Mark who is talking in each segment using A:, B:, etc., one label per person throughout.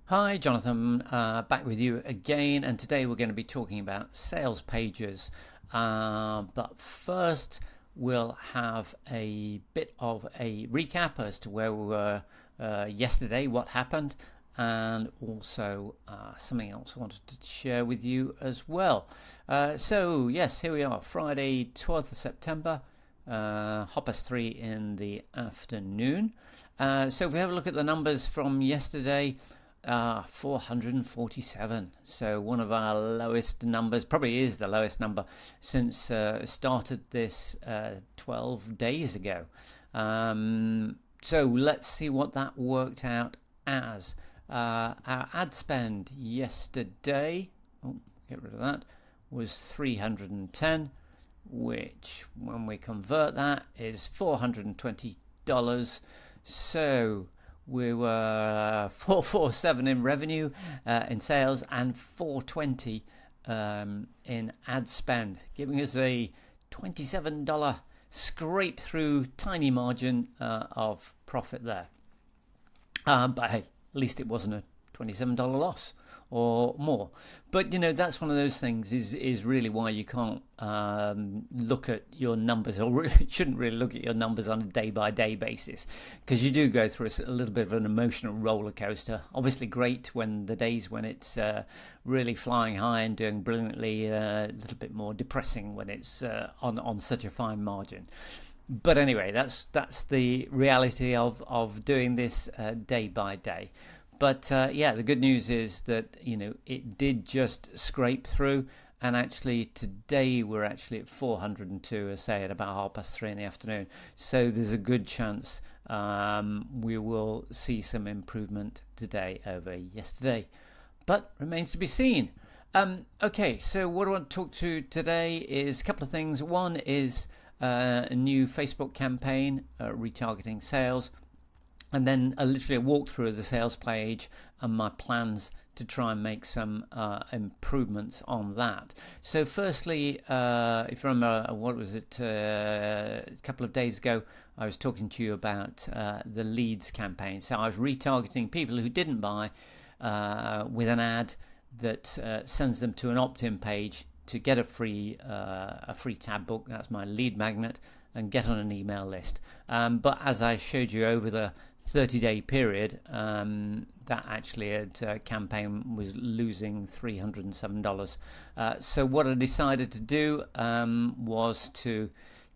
A: Hi, Jonathan. Back with you again, and today we're going to be talking about sales pages. But first, we'll have a bit of a recap as to where we were yesterday, what happened, and also something else I wanted to share with you as well. Yes, here we are, Friday, 12th of September, 3:30 in the afternoon. So if we have a look at the numbers from yesterday, 447. So one of our lowest numbers, probably is the lowest number since started this 12 days ago. So let's see what that worked out as. Our ad spend yesterday, get rid of that, was 310, which when we convert that is $420. So we were 447 in revenue, in sales, and 420 in ad spend, giving us a $27 scrape through tiny margin of profit there. But hey, at least it wasn't a $27 loss or more. But that's one of those things is really why you can't look at your numbers, or really shouldn't really look at your numbers on a day-by-day basis, because you do go through a little bit of an emotional roller coaster. Obviously great when the days when it's really flying high and doing brilliantly, a little bit more depressing when it's on such a fine margin. But anyway, that's the reality of doing this day by day. But the good news is that it did just scrape through, and actually today we're actually at 402, as I say, at about 3:30 in the afternoon. So there's a good chance we will see some improvement today over yesterday, but remains to be seen. Okay, so what I want to talk to today is a couple of things. One is a new Facebook campaign, retargeting sales. And then literally a walkthrough of the sales page and my plans to try and make some improvements on that. So firstly, if you remember, what was it, a couple of days ago, I was talking to you about the leads campaign. So I was retargeting people who didn't buy with an ad that sends them to an opt-in page to get a free tab book. That's my lead magnet, and get on an email list. But as I showed you over the 30-day period, that actually campaign was losing $307. So what I decided to do was to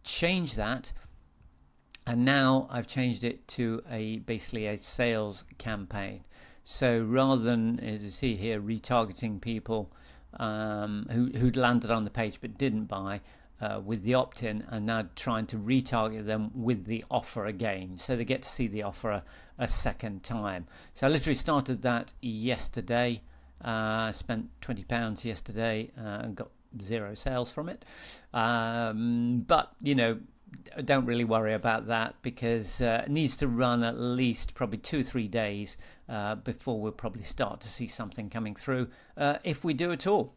A: change that, and now I've changed it to basically a sales campaign. So rather than, as you see here, retargeting people who'd landed on the page but didn't buy, with the opt-in, and now trying to retarget them with the offer again, so they get to see the offer a second time. So I literally started that yesterday. I spent £20 yesterday and got 0 sales from it. But don't really worry about that, because it needs to run at least probably 2-3 days before we'll probably start to see something coming through, if we do at all.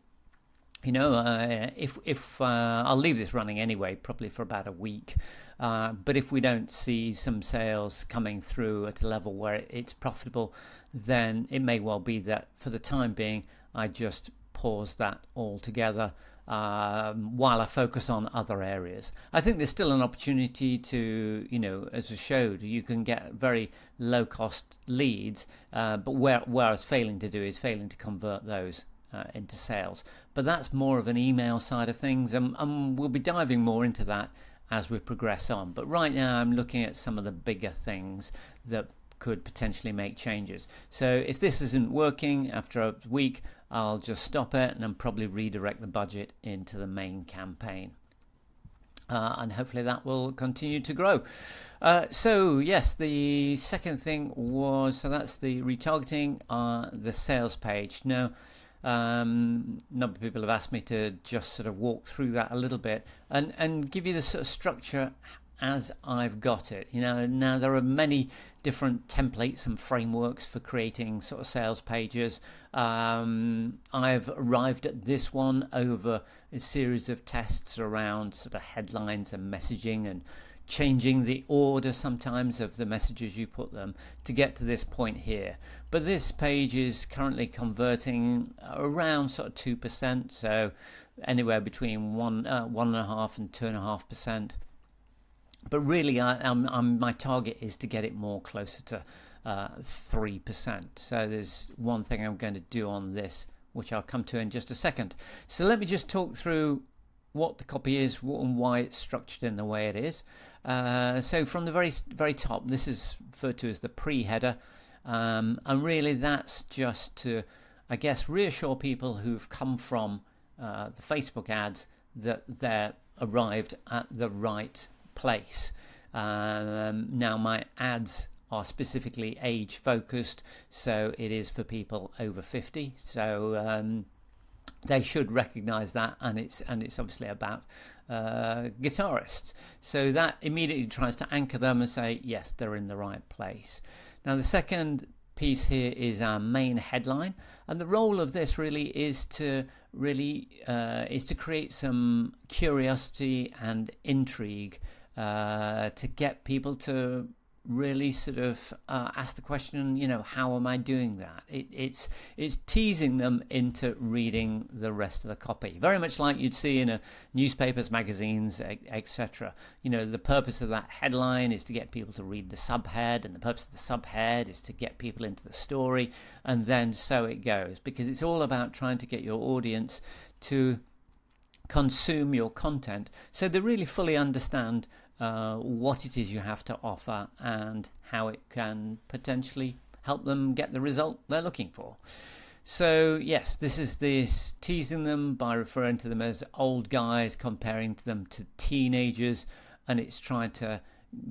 A: If I'll leave this running anyway, probably for about a week. But if we don't see some sales coming through at a level where it's profitable, then it may well be that for the time being, I just pause that altogether while I focus on other areas. I think there's still an opportunity to, as I showed, you can get very low cost leads, but where I was failing to do is failing to convert those into sales. But that's more of an email side of things, and we'll be diving more into that as we progress on. But right now I'm looking at some of the bigger things that could potentially make changes. So if this isn't working after a week, I'll just stop it and then probably redirect the budget into the main campaign. And hopefully that will continue to grow. So yes, the second thing was, so that's the retargeting, the sales page. Now, a number of people have asked me to just sort of walk through that a little bit and give you the sort of structure as I've got it. Now there are many different templates and frameworks for creating sort of sales pages. I've arrived at this one over a series of tests around sort of headlines and messaging and changing the order sometimes of the messages you put them to get to this point here. But this page is currently converting around sort of 2%, so anywhere between 1.5% and 2.5%. But really, my target is to get it more closer to 3%. So there's one thing I'm going to do on this, which I'll come to in just a second. So let me just talk through what the copy is and why it's structured in the way it is. So from the very top, this is referred to as the pre-header, and really that's just to, I guess, reassure people who've come from the Facebook ads that they're arrived at the right place. Now my ads are specifically age focused, so it is for people over 50, so they should recognize that, and it's obviously about guitarists, so that immediately tries to anchor them and say yes, they're in the right place. Now the second piece here is our main headline, and the role of this really is to create some curiosity and intrigue, to get people to really sort of ask the question, how am I doing that? It's teasing them into reading the rest of the copy, very much like you'd see in newspapers, magazines, etc. The purpose of that headline is to get people to read the subhead, and the purpose of the subhead is to get people into the story, and then so it goes, because it's all about trying to get your audience to consume your content so they really fully understand what it is you have to offer and how it can potentially help them get the result they're looking for. So yes, this is this teasing them by referring to them as old guys, comparing them to teenagers, and it's trying to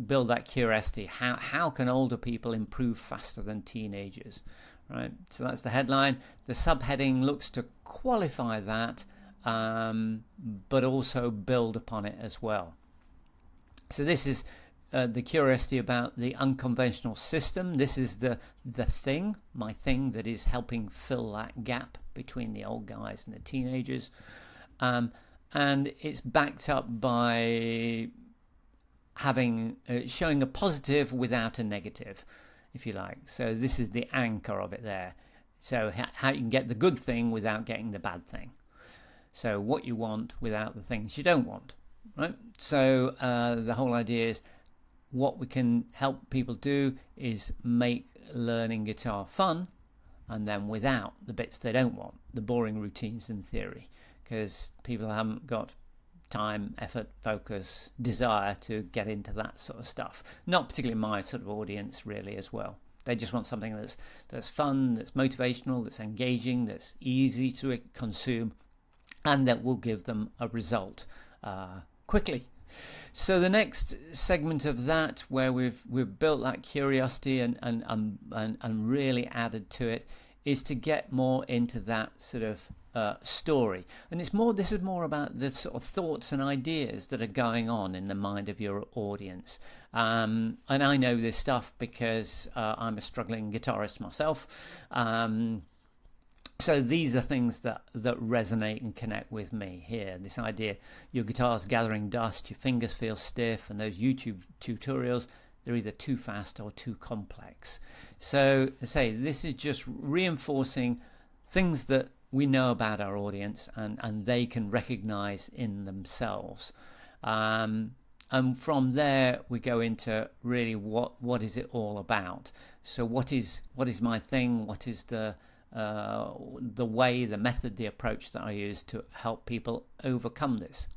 A: build that curiosity. How can older people improve faster than teenagers? Right. So that's the headline. The subheading looks to qualify that, but also build upon it as well. So this is the curiosity about the unconventional system. This is my thing that is helping fill that gap between the old guys and the teenagers. And it's backed up by showing a positive without a negative, if you like. So this is the anchor of it there. So how you can get the good thing without getting the bad thing. So what you want without the things you don't want. Right. So the whole idea is what we can help people do is make learning guitar fun, and then without the bits they don't want, the boring routines in theory, because people haven't got time, effort, focus, desire to get into that sort of stuff. Not particularly my sort of audience really as well. They just want something that's fun, that's motivational, that's engaging, that's easy to consume, and that will give them a result quickly. So the next segment of that, where we've built that curiosity and really added to it, is to get more into that sort of story. And this is more about the sort of thoughts and ideas that are going on in the mind of your audience. And I know this stuff because I'm a struggling guitarist myself. So these are things that resonate and connect with me here. This idea, your guitar's gathering dust, your fingers feel stiff, and those YouTube tutorials, they're either too fast or too complex. So I say this is just reinforcing things that we know about our audience and they can recognize in themselves. And from there we go into really what is it all about. So what is my thing? What is the way, the method, the approach that I use to help people overcome this?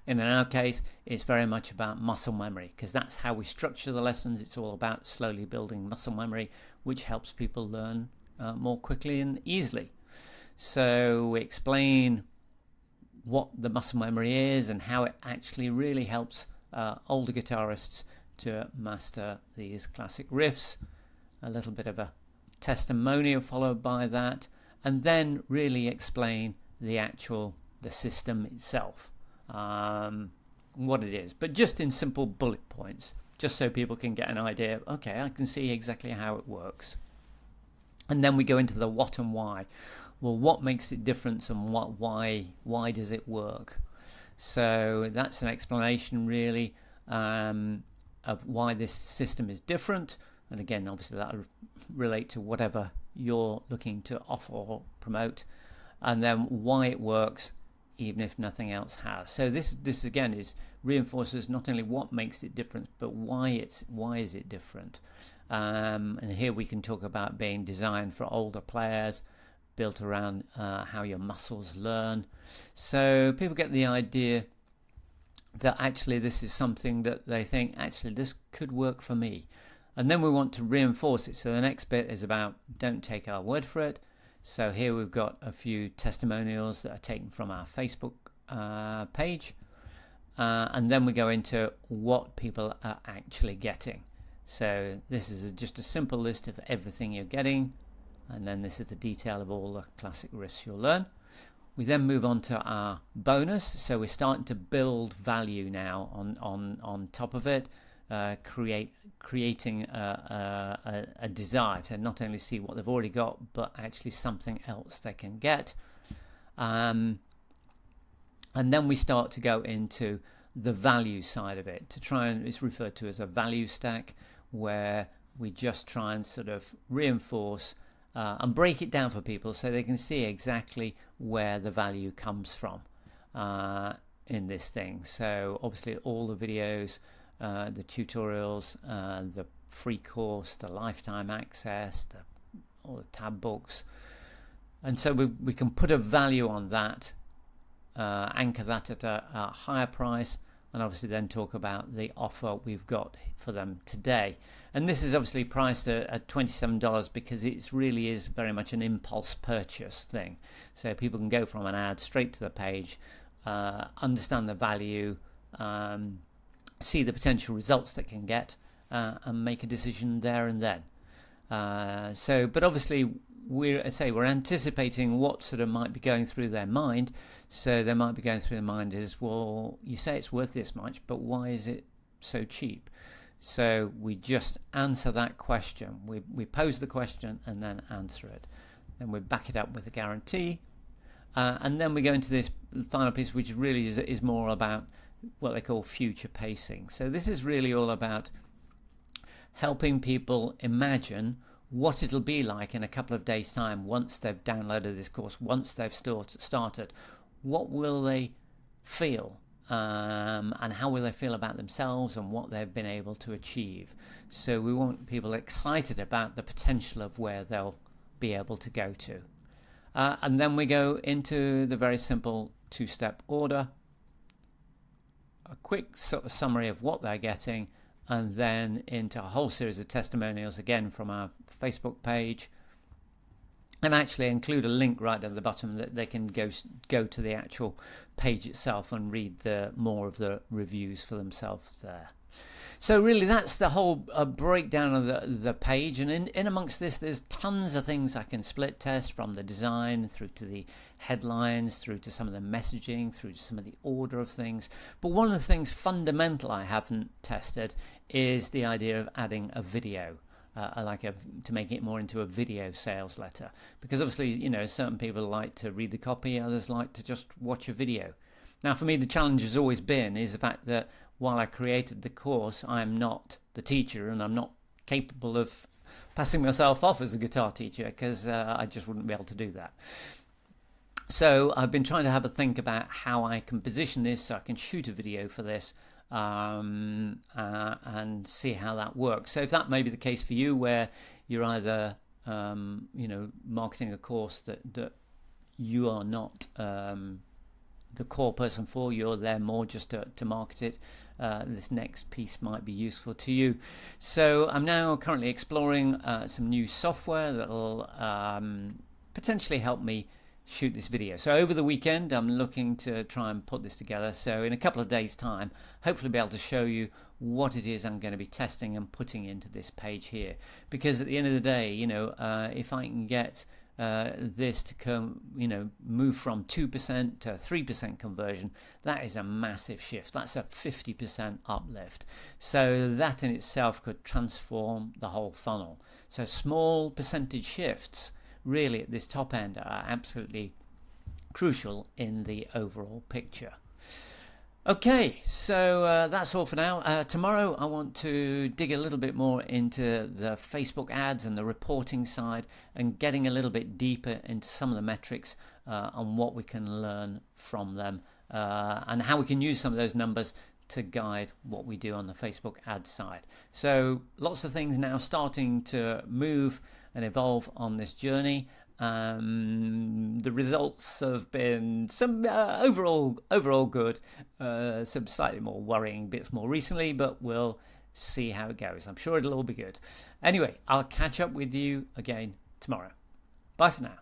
A: And in our case, it's very much about muscle memory, because that's how we structure the lessons. It's all about slowly building muscle memory, which helps people learn more quickly and easily. So we explain what the muscle memory is and how it actually really helps older guitarists to master these classic riffs. A little bit of a testimonial followed by that, and then really explain the system itself, what it is, but just in simple bullet points, just so people can get an idea. Okay, I can see exactly how it works. And then we go into the what and why. Well, what makes it different, and why does it work? So that's an explanation really of why this system is different. And again, obviously that will relate to whatever you're looking to offer or promote, and then why it works even if nothing else has. So this again reinforces not only what makes it different, but why is it different. And here we can talk about being designed for older players, built around how your muscles learn. So people get the idea that actually this is something that they think actually this could work for me. And then we want to reinforce it. So the next bit is about don't take our word for it. So here we've got a few testimonials that are taken from our Facebook page. And then we go into what people are actually getting. So this is just a simple list of everything you're getting. And then this is the detail of all the classic riffs you'll learn. We then move on to our bonus. So we're starting to build value now on top of it. Creating a desire to not only see what they've already got, but actually something else they can get. And then we start to go into the value side of it, to try and it's referred to as a value stack, where we just try and sort of reinforce and break it down for people so they can see exactly where the value comes from in this thing. So obviously all the videos, the tutorials, the free course, the lifetime access, all the tab books, and so we can put a value on that, anchor that at a higher price, and obviously then talk about the offer we've got for them today. And this is obviously priced at $27 because it really is very much an impulse purchase thing. So people can go from an ad straight to the page, understand the value, see the potential results they can get, and make a decision there and then. But obviously we're anticipating what sort of might be going through their mind. So they might be going through their mind is, well, you say it's worth this much, but why is it so cheap? So we just answer that question. We pose the question and then answer it. Then we back it up with a guarantee. And then we go into this final piece, which really is more about what they call future pacing. So this is really all about helping people imagine what it'll be like in a couple of days' time once they've downloaded this course, once they've started. What will they feel? And how will they feel about themselves and what they've been able to achieve? So we want people excited about the potential of where they'll be able to go to. And then we go into the very simple two-step order, a quick sort of summary of what they're getting, and then into a whole series of testimonials again from our Facebook page, and actually include a link right at the bottom that they can go to the actual page itself and read more of the reviews for themselves there. So really that's the whole breakdown of the page, and in amongst this there's tons of things I can split test, from the design through to the headlines, through to some of the messaging, through to some of the order of things. But one of the things fundamental I haven't tested is the idea of adding a video. To make it more into a video sales letter, because obviously certain people like to read the copy, others like to just watch a video. Now for me the challenge has always been is the fact that while I created the course, I'm not the teacher and I'm not capable of passing myself off as a guitar teacher, because I just wouldn't be able to do that. So I've been trying to have a think about how I can position this so I can shoot a video for this, and see how that works. So if that may be the case for you, where you're either marketing a course that you are not the core person for, you're there more just to market it, this next piece might be useful to you. So I'm now currently exploring some new software that will potentially help me shoot this video. So over the weekend I'm looking to try and put this together, so in a couple of days time hopefully be able to show you what it is I'm going to be testing and putting into this page here, because at the end of the day if I can get this to move from 2% to 3% conversion, that is a massive shift. That's a 50% uplift. So that in itself could transform the whole funnel. So small percentage shifts really at this top end are absolutely crucial in the overall picture. Okay, so that's all for now. Tomorrow I want to dig a little bit more into the Facebook ads and the reporting side and getting a little bit deeper into some of the metrics on what we can learn from them and how we can use some of those numbers to guide what we do on the Facebook ad side. So lots of things now starting to move and evolve on this journey. The results have been some overall good, some slightly more worrying bits more recently, but we'll see how it goes. I'm sure it'll all be good. Anyway, I'll catch up with you again tomorrow. Bye for now.